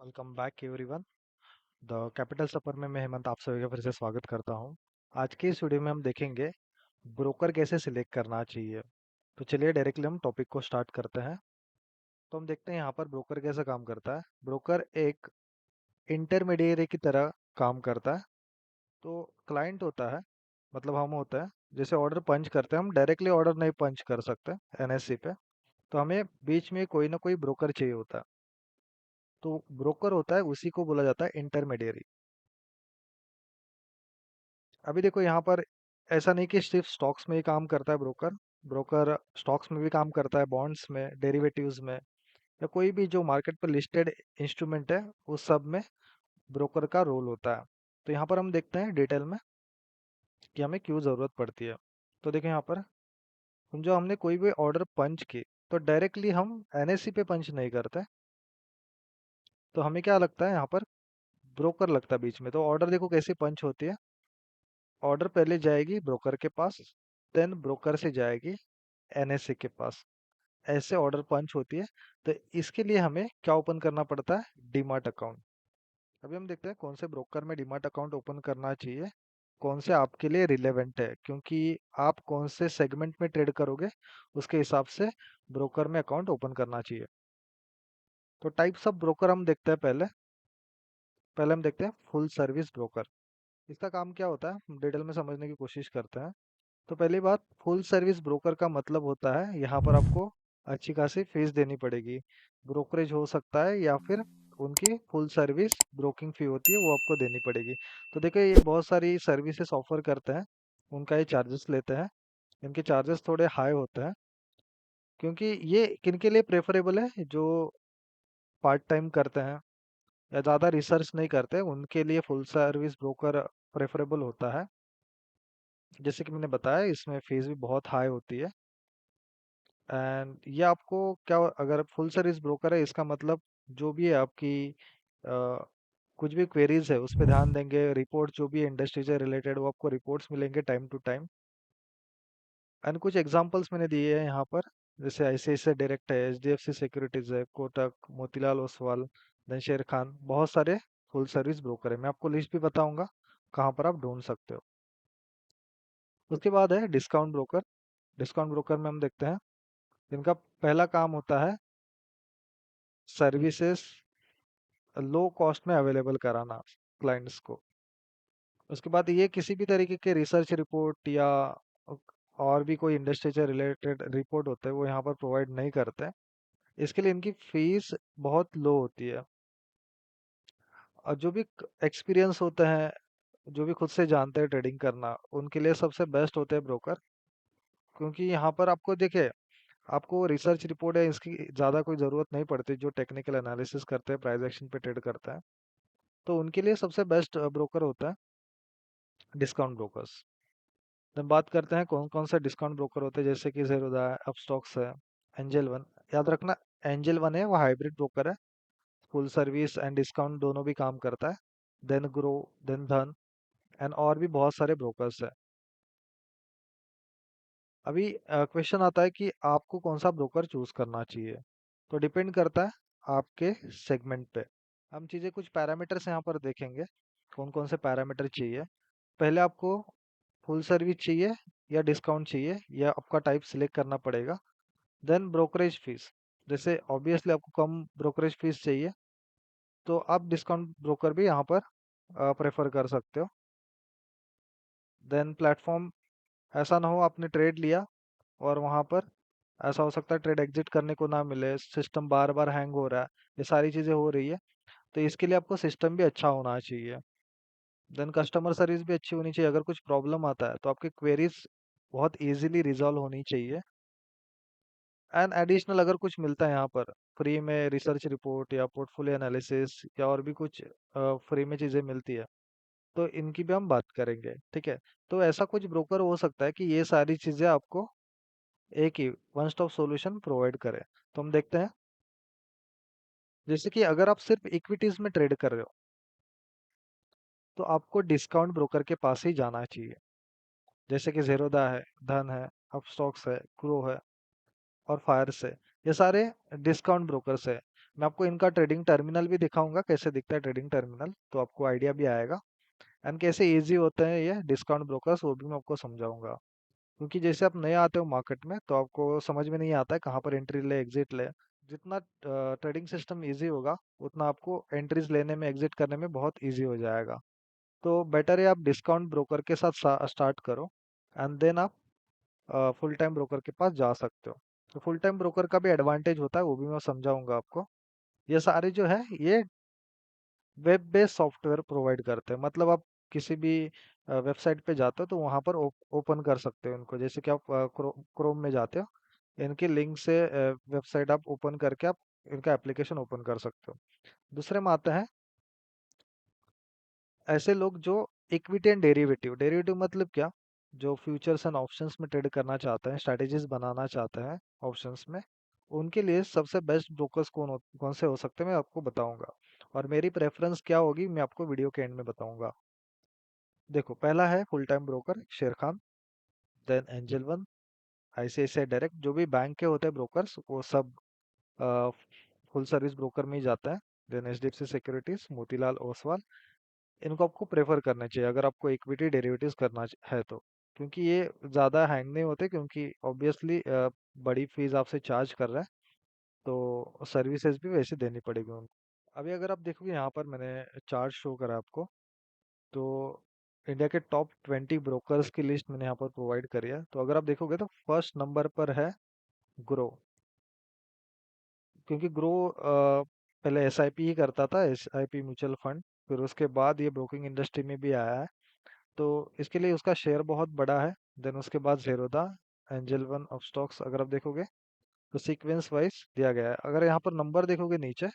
Welcome back everyone. The capital सफर में मैं हेमंत आप सभी का फिर से स्वागत करता हूं। आज की इस वीडियो में हम देखेंगे ब्रोकर कैसे सिलेक्ट करना चाहिए। तो चलिए डायरेक्टली हम टॉपिक को स्टार्ट करते हैं। तो हम देखते हैं यहाँ पर ब्रोकर कैसे काम करता है। ब्रोकर एक इंटरमीडिएरी की तरह काम करता है। तो क्लाइंट होता है, मतलब हम होता है। जैसे ऑर्डर पंच करते हैं, हम डायरेक्टली ऑर्डर नहीं पंच कर सकते एनएससी पे। तो हमें बीच में कोई ना कोई ब्रोकर चाहिए होता है। तो ब्रोकर होता है, उसी को बोला जाता है इंटरमीडिएरी। अभी देखो यहाँ पर ऐसा नहीं कि सिर्फ स्टॉक्स में ही काम करता है ब्रोकर। ब्रोकर स्टॉक्स में भी काम करता है, बॉन्ड्स में, डेरिवेटिव्स में, या कोई भी जो मार्केट पर लिस्टेड इंस्ट्रूमेंट है उस सब में ब्रोकर का रोल होता है। तो यहाँ पर हम देखते हैं डिटेल में कि हमें क्यों ज़रूरत पड़ती है। तो देखें यहाँ पर हम जो हमने कोई भी ऑर्डर पंच की, तो डायरेक्टली हम एनएससी पे पंच नहीं करते। तो हमें क्या लगता है यहाँ पर, ब्रोकर लगता है बीच में। तो ऑर्डर देखो कैसे पंच होती है। ऑर्डर पहले जाएगी ब्रोकर के पास, देन ब्रोकर से जाएगी एनएसए के पास। ऐसे ऑर्डर पंच होती है। तो इसके लिए हमें क्या ओपन करना पड़ता है, डीमार्ट अकाउंट। अभी हम देखते हैं कौन से ब्रोकर में डीमार्ट अकाउंट ओपन करना चाहिए, कौन से आपके लिए रिलेवेंट है, क्योंकि आप कौन से सेगमेंट में ट्रेड करोगे उसके हिसाब से ब्रोकर में अकाउंट ओपन करना चाहिए। तो टाइप्स ऑफ ब्रोकर हम देखते हैं। पहले पहले हम देखते हैं फुल सर्विस ब्रोकर। इसका काम क्या होता है, हम डिटेल में समझने की कोशिश करते हैं। तो पहली बात, फुल सर्विस ब्रोकर का मतलब होता है यहाँ पर आपको अच्छी खासी फीस देनी पड़ेगी। ब्रोकरेज हो सकता है या फिर उनकी फुल सर्विस ब्रोकिंग फी होती है, वो आपको देनी पड़ेगी। तो देखो ये बहुत सारी सर्विसेज ऑफर करते हैं, उनका ये चार्जेस लेते हैं। इनके चार्जेस थोड़े हाई होते हैं, क्योंकि ये किनके लिए प्रेफरेबल है, जो पार्ट टाइम करते हैं या ज़्यादा रिसर्च नहीं करते, उनके लिए फुल सर्विस ब्रोकर प्रेफरेबल होता है। जैसे कि मैंने बताया, इसमें फीस भी बहुत हाई होती है। एंड ये आपको क्या, अगर फुल सर्विस ब्रोकर है इसका मतलब जो भी है आपकी कुछ भी क्वेरीज है उस पर ध्यान देंगे। रिपोर्ट जो भी है इंडस्ट्री से रिलेटेड, वो आपको रिपोर्ट्स मिलेंगे टाइम टू टाइम। एंड कुछ एग्जांपल्स मैंने दिए हैं यहाँ पर, जैसे आईसीआईसीआई डायरेक्ट है, एचडीएफसी सिक्योरिटीज है, कोटक, मोतीलाल ओसवाल, देन शेर खान, बहुत सारे फुल सर्विस ब्रोकर है। मैं आपको लिस्ट भी बताऊंगा कहाँ पर आप ढूंढ सकते हो। उसके बाद है डिस्काउंट ब्रोकर। डिस्काउंट ब्रोकर में हम देखते हैं इनका पहला काम होता है सर्विसेज लो कॉस्ट में अवेलेबल कराना क्लाइंट्स को। उसके बाद ये किसी भी तरीके के रिसर्च रिपोर्ट या और भी कोई इंडस्ट्री से रिलेटेड रिपोर्ट होते हैं वो यहाँ पर प्रोवाइड नहीं करते हैं। इसके लिए इनकी फीस बहुत लो होती है। और जो भी एक्सपीरियंस होते हैं, जो भी खुद से जानते हैं ट्रेडिंग करना, उनके लिए सबसे बेस्ट होते हैं ब्रोकर। क्योंकि यहाँ पर आपको देखिए, आपको रिसर्च रिपोर्ट है इसकी ज़्यादा कोई ज़रूरत नहीं पड़ती। जो टेक्निकल एनालिसिस करते हैं, प्राइस एक्शन पे ट्रेड करते हैं, तो उनके लिए सबसे बेस्ट ब्रोकर होता है डिस्काउंट ब्रोकर्स। जब बात करते हैं कौन कौन से डिस्काउंट ब्रोकर होते हैं, जैसे कि ज़ेरोधा है, अपस्टॉक्स है, एंजल वन। याद रखना, एंजल वन है वो हाइब्रिड ब्रोकर है, फुल सर्विस एंड डिस्काउंट दोनों भी काम करता है। देन ग्रो, देन धन, एंड और भी बहुत सारे ब्रोकर्स है। अभी क्वेश्चन आता है कि आपको कौन सा ब्रोकर चूज करना चाहिए। तो डिपेंड करता है आपके सेगमेंट पे। हम चीज़ें कुछ पैरामीटर्स यहाँ पर देखेंगे, कौन कौन से पैरामीटर चाहिए। पहले आपको फुल सर्विस चाहिए या डिस्काउंट चाहिए, या आपका टाइप सिलेक्ट करना पड़ेगा। देन ब्रोकरेज फीस, जैसे ऑब्वियसली आपको कम ब्रोकरेज फीस चाहिए, तो आप डिस्काउंट ब्रोकर भी यहाँ पर प्रेफर कर सकते हो। देन प्लेटफॉर्म, ऐसा ना हो आपने ट्रेड लिया और वहाँ पर ऐसा हो सकता है ट्रेड एग्जिट करने को ना मिले, सिस्टम बार बार हैंग हो रहा है, ये सारी चीज़ें हो रही है। तो इसके लिए आपको सिस्टम भी अच्छा होना चाहिए। देन कस्टमर सर्विस भी अच्छी होनी चाहिए। अगर कुछ प्रॉब्लम आता है तो आपकी क्वेरीज बहुत इजीली रिजॉल्व होनी चाहिए। एंड एडिशनल अगर कुछ मिलता है यहाँ पर फ्री में, रिसर्च रिपोर्ट या पोर्टफोलियो एनालिसिस या और भी कुछ फ्री में चीज़ें मिलती है, तो इनकी भी हम बात करेंगे। ठीक है। तो ऐसा कुछ ब्रोकर हो सकता है कि ये सारी चीज़ें आपको एक ही वन स्टॉप सॉल्यूशन प्रोवाइड करे। तो हम देखते हैं, जैसे कि अगर आप सिर्फ इक्विटीज में ट्रेड कर रहे हो, तो आपको डिस्काउंट ब्रोकर के पास ही जाना चाहिए। जैसे कि ज़ेरोधा है, धन है, अपस्टॉक्स है, ग्रो है और फायर से, ये सारे डिस्काउंट ब्रोकर्स है। मैं आपको इनका ट्रेडिंग टर्मिनल भी दिखाऊंगा, कैसे दिखता है ट्रेडिंग टर्मिनल, तो आपको आइडिया भी आएगा। एंड कैसे इजी होते हैं ये डिस्काउंट ब्रोकर्स, वो भी मैं आपको समझाऊंगा। क्योंकि जैसे आप नए आते हो मार्केट में तो आपको समझ में नहीं आता है कहाँ पर एंट्री ले एग्जिट ले। जितना ट्रेडिंग सिस्टम इजी होगा उतना आपको एंट्रीज लेने में एग्जिट करने में बहुत इजी हो जाएगा। तो बेटर है आप डिस्काउंट ब्रोकर के साथ स्टार्ट करो, एंड देन आप फुल टाइम ब्रोकर के पास जा सकते हो। तो फुल टाइम ब्रोकर का भी एडवांटेज होता है, वो भी मैं समझाऊंगा आपको। ये सारे जो है ये वेब बेस्ड सॉफ्टवेयर प्रोवाइड करते हैं। मतलब आप किसी भी वेबसाइट पे जाते हो तो वहां पर ओपन कर सकते हो इनको। जैसे कि आप क्रोम में जाते हो, इनके लिंक से वेबसाइट आप ओपन करके आप इनका एप्लीकेशन ओपन कर सकते हो। दूसरे में आते हैं ऐसे लोग जो इक्विटी एंड डेरिवेटिव। डेरिवेटिव मतलब क्या, जो फ्यूचर्स एंड ऑप्शंस में ट्रेड करना चाहते हैं, स्ट्रेटेजीज बनाना चाहते हैं ऑप्शंस में, उनके लिए सबसे बेस्ट ब्रोकर्स कौन से हो सकते हैं मैं आपको बताऊंगा। और मेरी प्रेफरेंस क्या होगी मैं आपको वीडियो के एंड में बताऊंगा। देखो, पहला है full time broker Sharekhan, then Angel One, ICICI Direct. जो भी बैंक के होते हैं ब्रोकर्स वो सब फुल सर्विस ब्रोकर में ही जाता है। Then HDFC Securities, Motilal Oswal. इनको आपको प्रेफर करना चाहिए अगर आपको इक्विटी डेरिवेटिव्स करना है तो। क्योंकि ये ज़्यादा हैंग नहीं होते, क्योंकि ऑब्वियसली बड़ी फीस आपसे चार्ज कर रहा है, तो सर्विसेज भी वैसे देनी पड़ेगी उनको। अभी अगर आप देखोगे यहाँ पर मैंने चार्ट शो करा आपको, तो इंडिया के टॉप 20 ब्रोकर्स की लिस्ट मैंने यहाँ पर प्रोवाइड करी है। तो अगर आप देखोगे तो फर्स्ट नंबर पर है ग्रो। क्योंकि ग्रो पहले एसआईपी ही करता था, एसआईपी म्यूचुअल फंड। फिर उसके बाद ये ब्रोकिंग इंडस्ट्री में भी आया है, तो इसके लिए उसका शेयर बहुत बड़ा है। देन उसके बाद Zerodha, angel one of stocks. अगर आप देखोगे तो सीक्वेंस वाइज दिया गया है। अगर यहाँ पर नंबर देखोगे नीचे,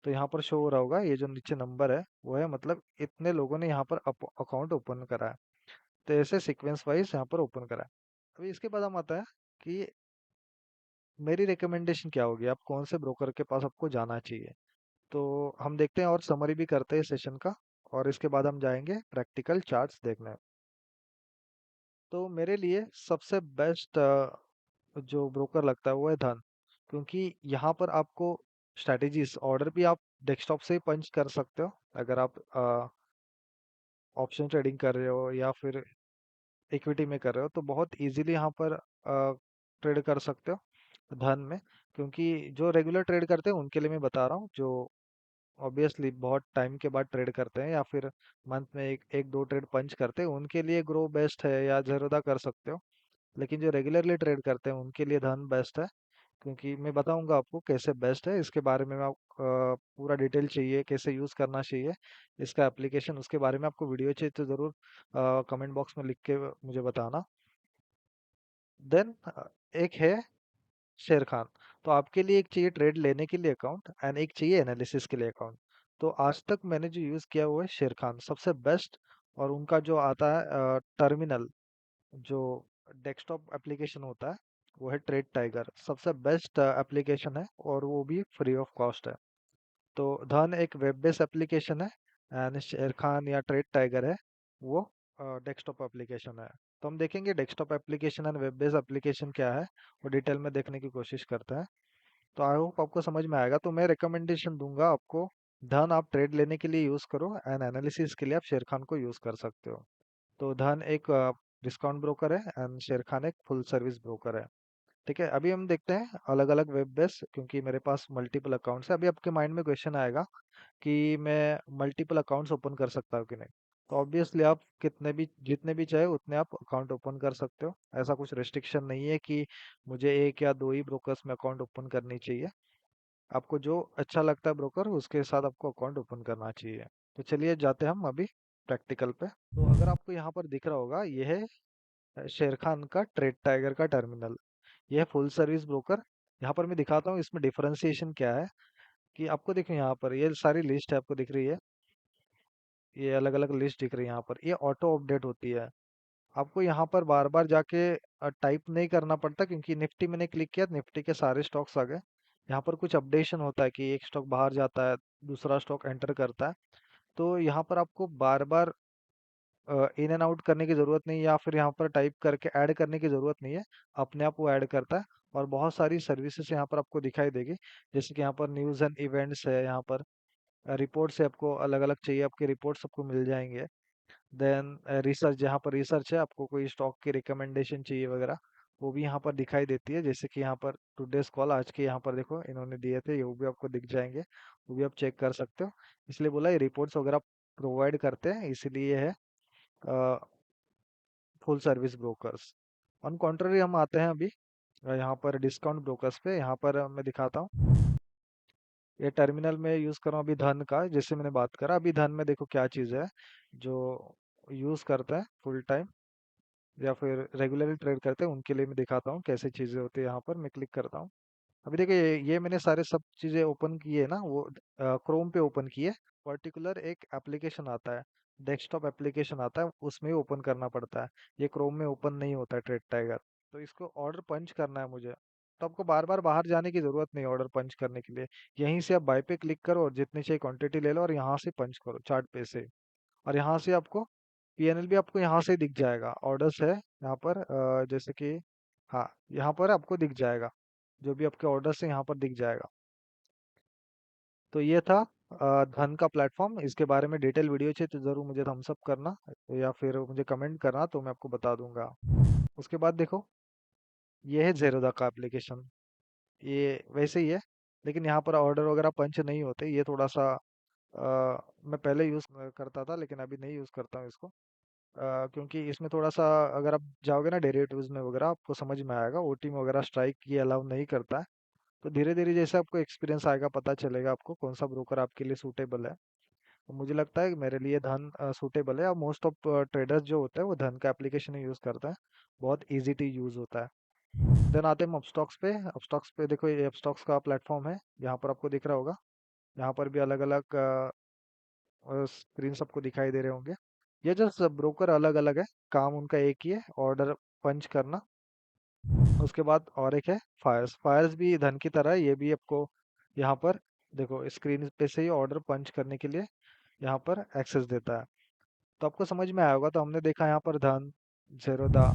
तो यहाँ पर शो हो रहा होगा, ये जो नीचे नंबर है वो है, मतलब इतने लोगों ने यहाँ पर अकाउंट ओपन करा है। तो ऐसे सीक्वेंस वाइज यहाँ पर ओपन करा है। अभी इसके बाद हम आता है कि मेरी रिकमेंडेशन क्या होगी, आप कौन से ब्रोकर के पास आपको जाना चाहिए। तो हम देखते हैं और समरी भी करते हैं सेशन का, और इसके बाद हम जाएंगे प्रैक्टिकल चार्ट्स देखने। तो मेरे लिए सबसे बेस्ट जो ब्रोकर लगता है वो है धन। क्योंकि यहाँ पर आपको स्ट्रैटेजीज ऑर्डर भी आप डेस्कटॉप से ही पंच कर सकते हो। अगर आप ऑप्शन ट्रेडिंग कर रहे हो या फिर इक्विटी में कर रहे हो तो बहुत इजीली यहाँ पर ट्रेड कर सकते हो धन में। क्योंकि जो रेगुलर ट्रेड करते हैं उनके लिए मैं बता रहा हूँ, जो ऑब्वियसली बहुत टाइम के बाद ट्रेड करते हैं या फिर मंथ में एक एक दो ट्रेड पंच करते हैं, उनके लिए ग्रो बेस्ट है या जेरोदा कर सकते हो। लेकिन जो रेगुलरली ट्रेड करते हैं उनके लिए धन बेस्ट है। क्योंकि मैं बताऊंगा आपको कैसे बेस्ट है, इसके बारे में मैं पूरा डिटेल चाहिए कैसे यूज़ करना चाहिए इसका एप्लीकेशन, उसके बारे में आपको वीडियो चाहिए तो ज़रूर कमेंट बॉक्स में लिख के मुझे बताना। देन एक है शेर खान। तो आपके लिए एक चाहिए ट्रेड लेने के लिए अकाउंट, एंड एक चाहिए एनालिसिस के लिए अकाउंट। तो आज तक मैंने जो यूज़ किया हुआ है शेर खान सबसे बेस्ट। और उनका जो आता है टर्मिनल, जो डेस्कटॉप एप्लीकेशन होता है, वो है ट्रेड टाइगर। सबसे बेस्ट एप्लीकेशन है और वो भी फ्री ऑफ कॉस्ट है। तो धन एक वेब बेस्ड एप्लीकेशन है, एंड शेर खान या ट्रेड टाइगर है वो डेस्कटॉप एप्लीकेशन है। तो हम देखेंगे desktop application and web based application क्या है, वो डिटेल में देखने की कोशिश करते हैं। तो आई होप आपको समझ में आएगा। तो मैं रिकमेंडेशन दूंगा आपको, धन आप ट्रेड लेने के लिए यूज़ करो, एंड एनालिसिस के लिए आप शेर खान को यूज़ कर सकते हो। तो धन एक डिस्काउंट ब्रोकर है एंड शेर खान एक फुल सर्विस ब्रोकर है। ठीक है, अभी हम देखते हैं अलग अलग वेब बेस, क्योंकि मेरे पास मल्टीपल अकाउंट्स है। अभी आपके माइंड में क्वेश्चन आएगा कि मैं मल्टीपल अकाउंट्स ओपन कर सकता हूँ कि नहीं। तो ऑब्वियसली आप कितने भी जितने भी चाहे उतने आप अकाउंट ओपन कर सकते हो। ऐसा कुछ रेस्ट्रिक्शन नहीं है कि मुझे एक या दो ही ब्रोकर्स में अकाउंट ओपन करनी चाहिए। आपको जो अच्छा लगता है ब्रोकर उसके साथ आपको अकाउंट ओपन करना चाहिए। तो चलिए जाते हैं हम अभी प्रैक्टिकल पे। तो अगर आपको यहाँ पर दिख रहा होगा, ये है शेर खान का ट्रेड टाइगर का टर्मिनल। ये है फुल सर्विस ब्रोकर। यहाँ पर मैं दिखाता हूँ इसमें डिफरेंशिएशन क्या है। कि आपको देखो यहाँ पर ये सारी लिस्ट है आपको दिख रही है, ये अलग अलग लिस्ट दिख रही है यहाँ पर, ये ऑटो अपडेट होती है। आपको यहाँ पर बार बार जाके टाइप नहीं करना पड़ता, क्योंकि निफ्टी मैंने क्लिक किया निफ्टी के सारे स्टॉक्स आ गए। यहाँ पर कुछ अपडेशन होता है कि एक स्टॉक बाहर जाता है, दूसरा स्टॉक एंटर करता है। तो यहाँ पर आपको बार बार इन एंड आउट करने की ज़रूरत नहीं, या फिर यहाँ पर टाइप करके ऐड करने की ज़रूरत नहीं है। अपने आप वो ऐड करता है। और बहुत सारी सर्विसेज यहाँ पर आपको दिखाई देगी। जैसे कि यहाँ पर न्यूज़ एंड इवेंट्स है, यहाँ पर रिपोर्ट्स है, आपको अलग अलग चाहिए आपके रिपोर्ट्स आपको मिल जाएंगे। देन रिसर्च, जहाँ पर रिसर्च है, आपको कोई स्टॉक की रिकमेंडेशन चाहिए वगैरह, वो भी यहाँ पर दिखाई देती है। जैसे कि यहाँ पर टुडेस कॉल आज के यहाँ पर देखो इन्होंने दिए थे, ये वो भी आपको दिख जाएंगे, वो भी आप चेक कर सकते हो। इसलिए बोला ये रिपोर्ट्स वगैरह प्रोवाइड करते हैं, इसलिए है full service brokers. On contrary हम आते हैं अभी यहाँ पर डिस्काउंट ब्रोकर्स पे। यहाँ पर मैं दिखाता हूँ, ये टर्मिनल में यूज कर रहा हूँ अभी धन का। जैसे मैंने बात करा अभी धन में, देखो क्या चीज़ है जो यूज करते हैं फुल टाइम या फिर रेगुलरली ट्रेड करते हैं, उनके लिए मैं दिखाता हूँ कैसे चीज़ें होती है। यहाँ पर मैं क्लिक करता हूँ। अभी देखिए ये मैंने सारे सब चीज़ें ओपन की है ना, वो क्रोम पे ओपन की है। पर्टिकुलर एक एप्लीकेशन आता है, डेस्कटॉप एप्लीकेशन आता है, उसमें ही ओपन करना पड़ता है। ये क्रोम में ओपन नहीं होता है ट्रेड टाइगर। तो इसको ऑर्डर पंच करना है मुझे, तो आपको बार बार बाहर जाने की ज़रूरत नहीं ऑर्डर पंच करने के लिए। यहीं से आप बाय पे क्लिक करो और जितनी चाहिए क्वांटिटी ले लो और यहाँ से पंच करो चार्ट पे से। और यहाँ से आपको पीएनएल भी आपको यहाँ से दिख जाएगा। ऑर्डर्स है यहाँ पर जैसे कि, हाँ यहाँ पर आपको दिख जाएगा, जो भी आपके ऑर्डर्स है यहाँ पर दिख जाएगा। तो ये था धन का प्लेटफॉर्म। इसके बारे में डिटेल वीडियो चाहिए तो ज़रूर मुझे थम्स अप करना या फिर मुझे कमेंट करना, तो मैं आपको बता दूंगा। उसके बाद देखो ये है ज़ेरोदा का एप्लीकेशन। ये वैसे ही है, लेकिन यहाँ पर ऑर्डर वगैरह पंच नहीं होते। ये थोड़ा सा मैं पहले यूज़ करता था, लेकिन अभी नहीं यूज़ करता हूँ इसको। क्योंकि इसमें थोड़ा सा, अगर आप जाओगे ना डेरिवेटिव्स में वगैरह, आपको समझ में आएगा ओटी में वगैरह स्ट्राइक ये अलाउ नहीं करता है। तो धीरे धीरे जैसे आपको एक्सपीरियंस आएगा, पता चलेगा आपको कौन सा ब्रोकर आपके लिए सूटेबल है। तो मुझे लगता है कि मेरे लिए धन सूटेबल है, और मोस्ट ऑफ ट्रेडर्स जो होते हैं वो धन का एप्लीकेशन ही यूज़ करते हैं। बहुत इजी टू यूज़ होता है। देन आते हैं अपस्टॉक्स पे। अपस्टॉक्स पे देखो ये अपस्टॉक्स का प्लेटफॉर्म है, यहाँ पर आपको दिख रहा होगा। यहाँ पर भी अलग अलग स्क्रीन सबको दिखाई दे रहे होंगे। ये जो सब ब्रोकर अलग अलग है, काम उनका एक ही है, ऑर्डर पंच करना। उसके बाद और एक है फायर्स। फायर्स भी धन की तरह है, ये भी आपको यहाँ पर देखो स्क्रीन पे से ही ऑर्डर पंच करने के लिए यहाँ पर एक्सेस देता है। तो आपको समझ में आया होगा। तो हमने देखा यहाँ पर Dhan, Zerodha,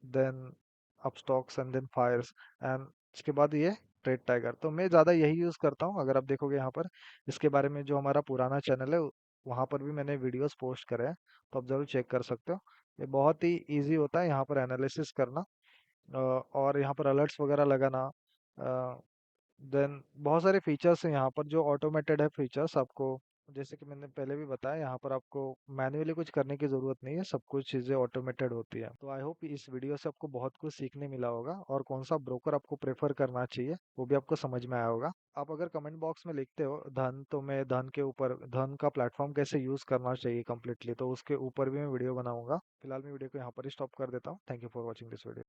then Upstox and then Fyers, and इसके बाद ये ट्रेड टाइगर। तो मैं ज़्यादा यही यूज़ करता हूँ। अगर आप देखोगे यहाँ पर इसके बारे में, जो हमारा पुराना चैनल है वहाँ पर भी मैंने वीडियोस पोस्ट करे हैं, तो आप ज़रूर चेक कर सकते हो। ये बहुत ही ईजी होता है यहाँ पर एनालिसिस करना, और यहाँ पर अलर्ट्स वगैरह लगाना। देन बहुत सारे फीचर्स हैं यहाँ पर जो ऑटोमेटेड है फीचर्स आपको। जैसे कि मैंने पहले भी बताया, यहाँ पर आपको मैन्युअली कुछ करने की ज़रूरत नहीं है, सब कुछ चीज़ें ऑटोमेटेड होती है। तो आई होप इस वीडियो से आपको बहुत कुछ सीखने मिला होगा, और कौन सा ब्रोकर आपको प्रेफर करना चाहिए वो भी आपको समझ में आया होगा। आप अगर कमेंट बॉक्स में लिखते हो धन, तो मैं धन के ऊपर, धन का प्लेटफॉर्म कैसे यूज़ करना चाहिए कम्प्लीटली, तो उसके ऊपर भी मैं वीडियो बनाऊंगा। फिलहाल मैं वीडियो को यहाँ पर ही स्टॉप कर देता हूँ। Thank you for watching this video.